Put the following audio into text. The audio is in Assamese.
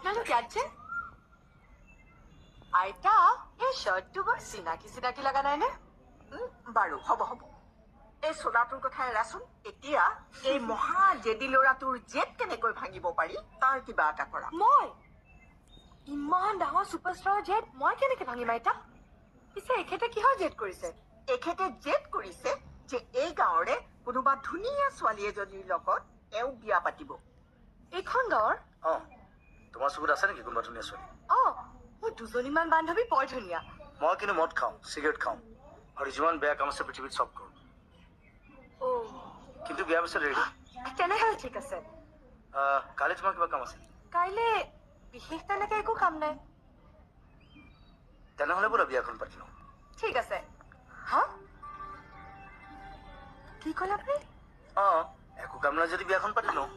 আপোনালোক ইয়াত যে আইতা এই শাৰ্টটো বৰ চিনাকি চিনাকি লগা নাইনে? বাৰু হ'ব হ'ব এই চোলাটোৰ কথা এৰাচোন এতিয়া এই মহা জেদি ল'ৰাটোৰ জেদ কেনেকৈ ভাঙিব পাৰি তাৰ কিবা এটা কৰা মই ইমান ডাঙৰ ছুপাৰষ্টাৰৰ জেদ মই কেনেকে ভাঙিম আইতা? পিছে এখেতে কিহৰ জেদ কৰিছে? এখেতে জেদ কৰিছে যে এই গাঁৱৰে কোনোবা ধুনীয়া ছোৱালী এজনীৰ লগত এওঁ বিয়া পাতিব এইখন গাঁৱৰ? তোমাৰ চকুত আছে নেকি কোনোবা ধুনীয়া ছোৱালী? মোৰ দুজনীমান বান্ধৱী বৰ ধুনীয়া। মই কিন্তু মদ খাওঁ, চিগাৰেট খাওঁ আৰু যিমান বেয়া কাম আছে পৃথিৱীত চব কৰোঁ। কিন্তু বিয়াৰ পিছত ৰেডি। তেনেহ'লে ঠিক আছে। কালি তোমাৰ কিবা কাম আছে? কাইলে বিশেষ তেনেকে একো কাম নাই। তেনেহ'লে বোলা বিয়াখন পাতি লওঁ। ঠিক আছে। হা কি ক'লে আপুনি? একো কাম নাই যদি বিয়াখন পাতি লওঁ।